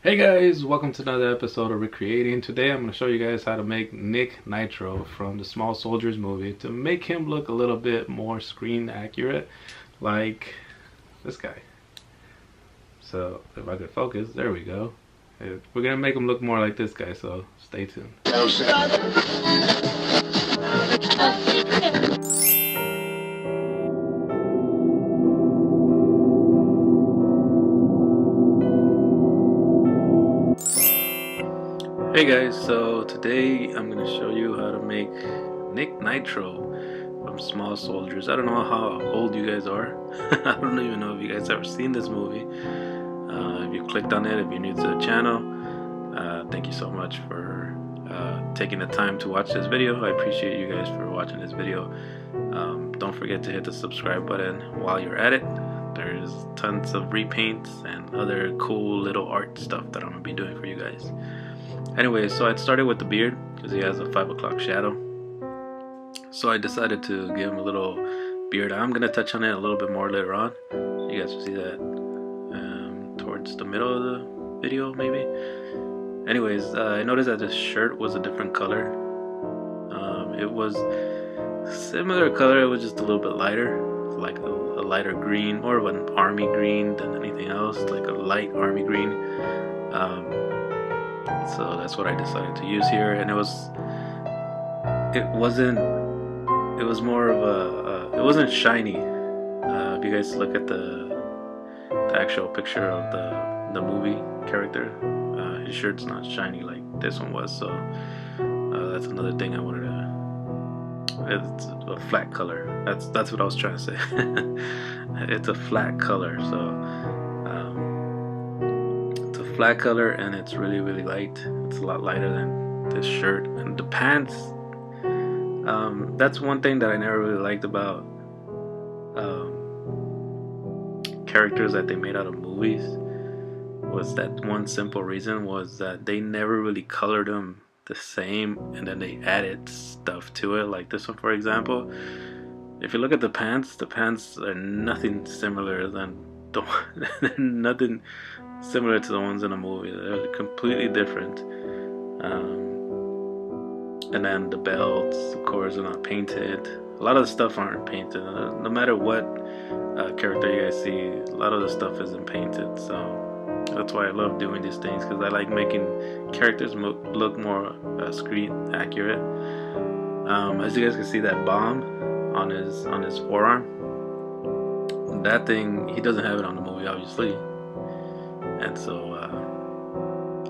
Hey guys, welcome to another episode of Recreating. Today I'm going to show you guys how to make Nick Nitro from the Small Soldiers movie to make him look a little bit more screen accurate like this guy. So if I could focus, there we go. We're going to make him look more like this guy, so stay tuned. Hey guys, so today I'm going to show you how to make Nick Nitro from Small Soldiers. I don't know how old you guys are. I don't even know if you guys ever seen this movie. If you clicked on it, if you're new to the channel, thank you so much for taking the time to watch this video. I appreciate you guys for watching this video. Don't forget to hit the subscribe button while you're at it. There's tons of repaints and other cool little art stuff that I'm going to be doing for you guys. Anyway, so I started with the beard because he has a 5 o'clock shadow. So I decided to give him a little beard. I'm going to touch on it a little bit more later on. You guys will see that towards the middle of the video maybe. Anyways, I noticed that this shirt was a different color. It was similar color, it was just a little bit lighter. Like a lighter green, more of an army green than anything else, like a light army green. So that's what I decided to use here, and it was more of a, it wasn't shiny. If you guys look at the actual picture of the movie character, his shirt's not shiny like this one was, so that's another thing I wanted to, it's a flat color, that's what I was trying to say. It's a flat color, so flat color, and it's really light. It's a lot lighter than this shirt. And the pants, that's one thing that I never really liked about characters that they made out of movies, was that one simple reason was that they never really colored them the same, and then they added stuff to it, like this one for example. If you look at the pants are nothing similar than nothing similar to the ones in the movie. They're completely different. And then the belts, of course, are not painted. A lot of the stuff aren't painted. No matter what character you guys see, a lot of the stuff isn't painted. So that's why I love doing these things, because I like making characters look more screen accurate. As you guys can see, that bomb on his forearm, that thing, he doesn't have it on the movie, obviously. And so,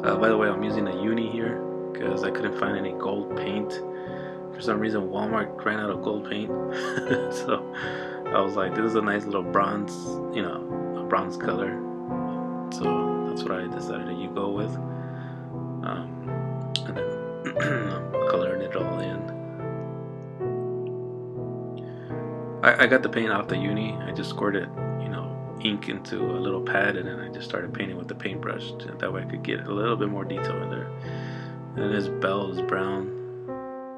by the way, I'm using a uni here because I couldn't find any gold paint. For some reason, Walmart ran out of gold paint. So I was like, this is a nice little bronze, a bronze color. So that's what I decided to go with. And then I'm coloring it all in. I got the paint off the uni. I just squirted ink into a little pad, and then I just started painting with the paintbrush, and that way I could get a little bit more detail in there. And his belt is brown,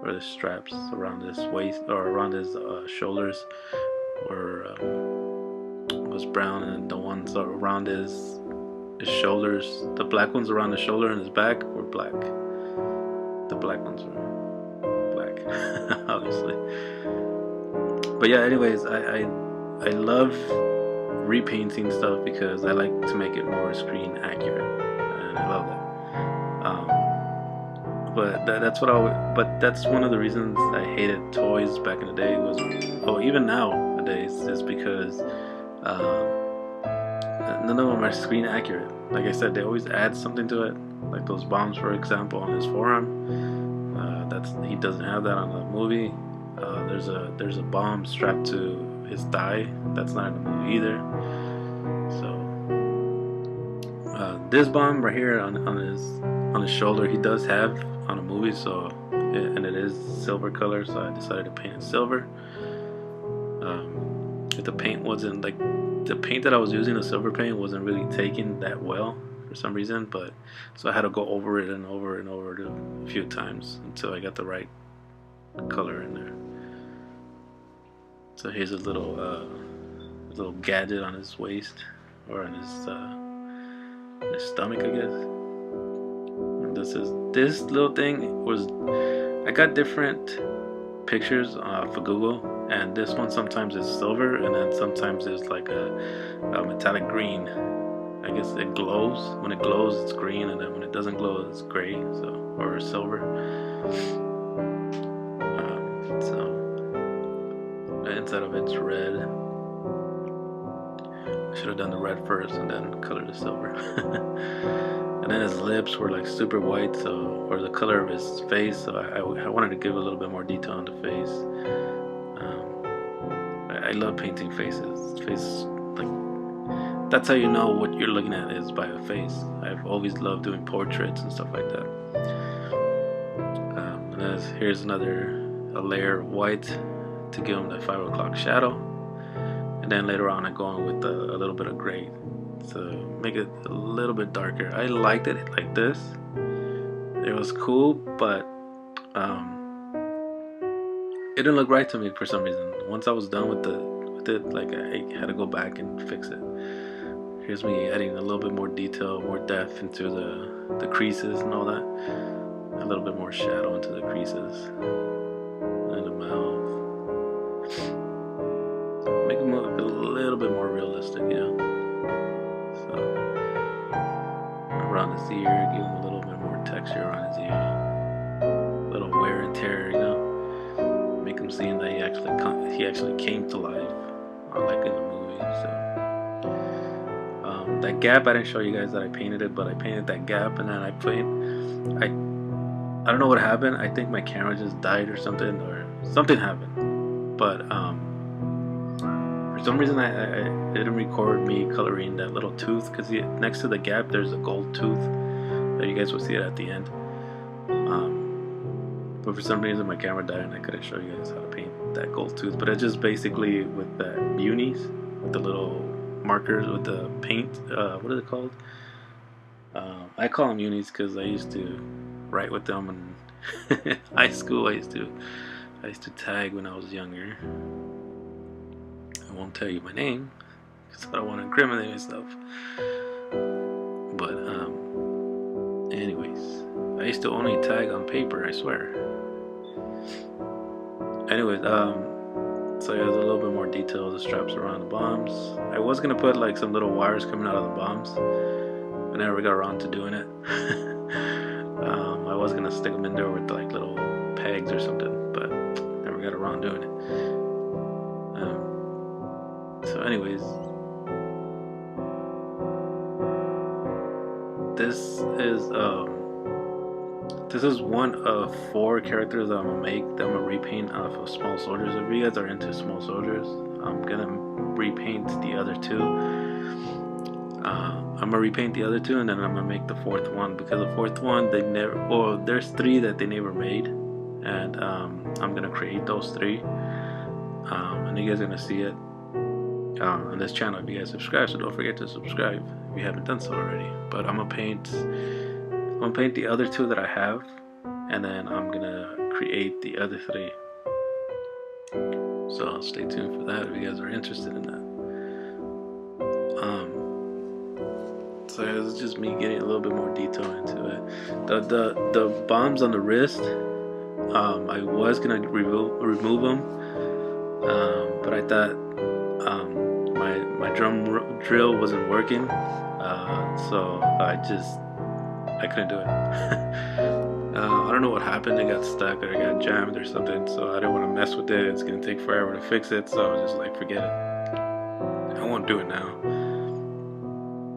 or the straps around his waist or around his shoulders was brown, and the ones around his shoulders, the black ones around the shoulder and his back, were black. The black ones were black. Obviously. But yeah, anyways, I love repainting stuff because I like to make it more screen accurate, and I love that. But that's one of the reasons I hated toys back in the day, was, oh, even nowadays, is because none of them are screen accurate. Like I said, they always add something to it, like those bombs, for example, on his forearm. He doesn't have that on the movie. There's a bomb strapped to his thigh. That's not in the movie either. So this bomb right here on his shoulder, he does have on a movie. So and it is silver color, so I decided to paint it silver. If the paint wasn't, like, the paint that I was using, the silver paint, wasn't really taking that well for some reason, but so I had to go over it and over and over it a few times until I got the right color in there. So here's a little gadget on his waist, or on his stomach, I guess. This little thing was, I got different pictures for Google, and this one sometimes is silver, and then sometimes it's like a metallic green. I guess it glows. When it glows, it's green, and then when it doesn't glow, it's gray, so, or silver. So the inside of it's red. I should have done the red first and then colored the silver. And then his lips were like super white, so, or the color of his face. So I wanted to give a little bit more detail on the face. I love painting faces. Like, that's how you know what you're looking at is by a face. I've always loved doing portraits and stuff like that. And here's a layer of white to give him the 5 o'clock shadow. And then later on I go in with a little bit of gray to make it a little bit darker. I liked it like this. It was cool, but it didn't look right to me for some reason. Once I was done with it, like I had to go back and fix it. Here's me adding a little bit more detail, more depth into the creases and all that. A little bit more shadow into the creases and the mouth. Make them look a little bit more realistic, yeah. So around his ear, give him a little bit more texture around his ear. A little wear and tear, you know. Make him seem that he actually came to life, like in the movie. So that gap, I didn't show you guys that I painted it, but I painted that gap, and then I don't know what happened. I think my camera just died or something happened. But for some reason I didn't record me coloring that little tooth, because next to the gap there's a gold tooth that you guys will see it at the end. But for some reason my camera died and I couldn't show you guys how to paint that gold tooth. But it's just basically with the unis, with the little markers with the paint, what are they called? I call them unis because I used to write with them in high school. I used to tag when I was younger. I won't tell you my name because I don't want to incriminate myself. But anyways, I used to only tag on paper, I swear. Anyways, so yeah, there's a little bit more detail. The straps around the bombs. I was gonna put like some little wires coming out of the bombs, but I never got around to doing it. I was gonna stick them in there with like little pegs or something, but never got around doing it. So anyways, this is one of 4 characters that I'm gonna make, that I'm gonna repaint off of Small Soldiers. If you guys are into Small Soldiers, I'm gonna repaint the other 2. I'm gonna repaint the other 2, and then I'm gonna make the 4th one, because the 4th one there's 3 that they never made, and I'm gonna create those 3, and you guys are gonna see it on this channel if you guys subscribe. So don't forget to subscribe if you haven't done so already. But I'm gonna paint the other 2 that I have, and then I'm gonna create the other 3. So stay tuned for that if you guys are interested in that. So yeah, it's just me getting a little bit more detail into it. The bombs on the wrist, I was gonna remove them, but I thought my drum drill wasn't working, so I couldn't do it. I don't know what happened. It got stuck or it got jammed or something, so I didn't want to mess with it. It's gonna take forever to fix it, so I was just like, forget it. I won't do it now.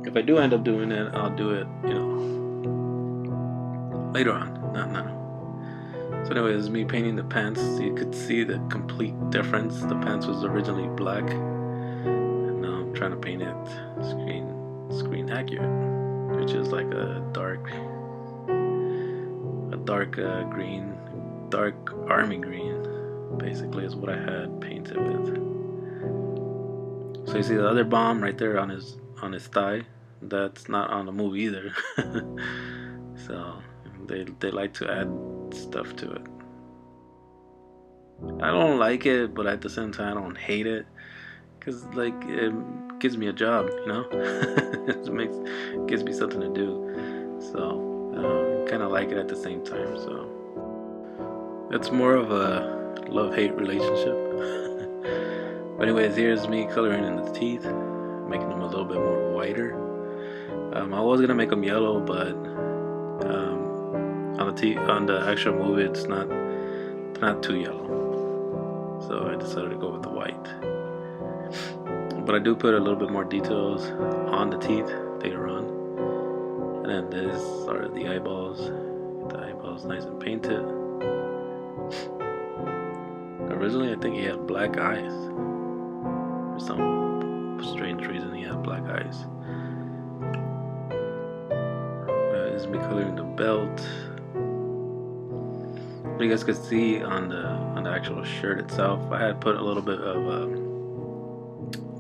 If I do end up doing it, I'll do it, later on, not now. So anyways, this is me painting the pants. So you could see the complete difference. The pants was originally black, and now I'm trying to paint it screen accurate, which is like a dark green, dark army green, basically is what I had painted with. So you see the other bomb right there on his thigh. That's not on the movie either. So they like to add stuff to it. I don't like it, but at the same time I don't hate it, because like it gives me a job, it gives me something to do. So kind kind of like it at the same time. So it's more of a love-hate relationship. But anyways, here's me coloring in the teeth, making them a little bit more whiter. I was gonna make them yellow, but on the actual movie, it's not too yellow. So I decided to go with the white. But I do put a little bit more details on the teeth later on. And then this are the eyeballs. Get the eyeballs nice and painted. Originally, I think he had black eyes. For some strange reason, he had black eyes. This is me coloring the belt. You guys could see on the actual shirt itself, I had put a little bit of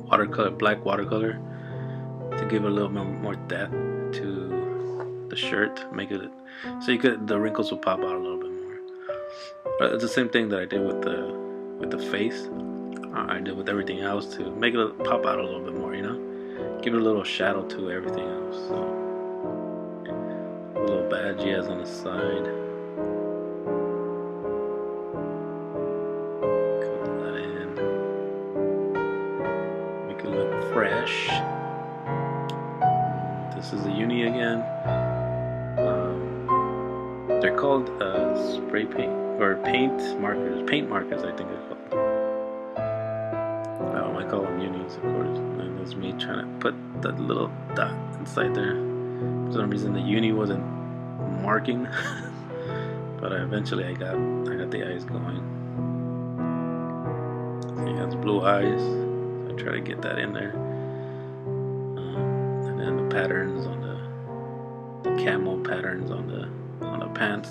watercolor, black watercolor, to give a little bit more depth to the shirt, make it so the wrinkles will pop out a little bit more. But it's the same thing that I did with the face. I did with everything else to make it pop out a little bit more, you know, give it a little shadow to everything else. So a little badge he has on the side. Fresh. This is the uni again. They're called spray paint or paint markers. Paint markers, I think they're called. I call them unis, of course. And that's me trying to put that little dot inside there. For some reason, the uni wasn't marking, but eventually I got the eyes going. So he has blue eyes. Try to get that in there, and then the patterns on the camo patterns on the pants,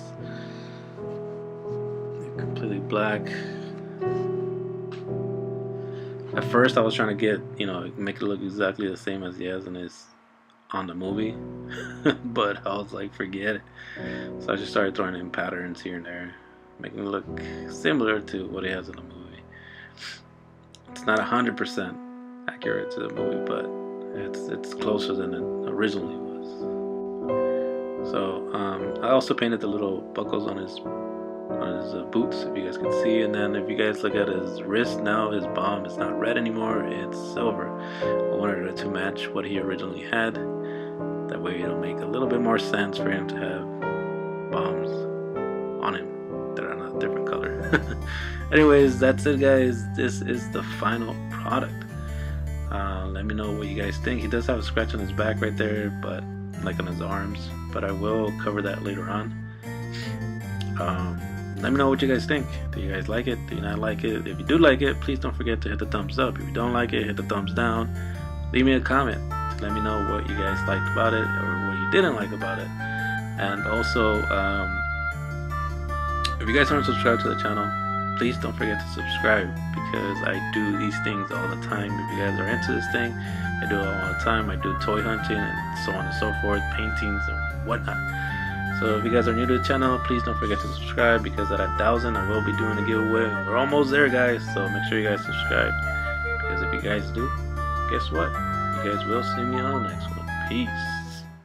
they're completely black. At first I was trying to get, you know, make it look exactly the same as he has in his on the movie, but I was like, forget it. So I just started throwing in patterns here and there, making it look similar to what he has in the movie. It's not 100% accurate to the movie, but it's closer than it originally was. So I also painted the little buckles on his boots, if you guys can see. And then if you guys look at his wrist now, his bomb is not red anymore, it's silver. I wanted it to match what he originally had. That way it'll make a little bit more sense for him to have bombs on him that are not different color. Anyways, that's it, guys. This is the final product. Let me know what you guys think. He does have a scratch on his back right there, but like on his arms, but I will cover that later on. Let me know what you guys think. Do you guys like it? Do you not like it? If you do like it, please don't forget to hit the thumbs up. If you don't like it, hit the thumbs down. Leave me a comment. Let me know what you guys liked about it or what you didn't like about it. And also, if you guys aren't subscribed to the channel, please don't forget to subscribe, because I do these things all the time. If you guys are into this thing, I do it all the time. I do toy hunting and so on and so forth, paintings and whatnot. So if you guys are new to the channel, please don't forget to subscribe, because at 1,000 I will be doing a giveaway. We're almost there, guys, so make sure you guys subscribe, because if you guys do, guess what? You guys will see me on the next one. Peace.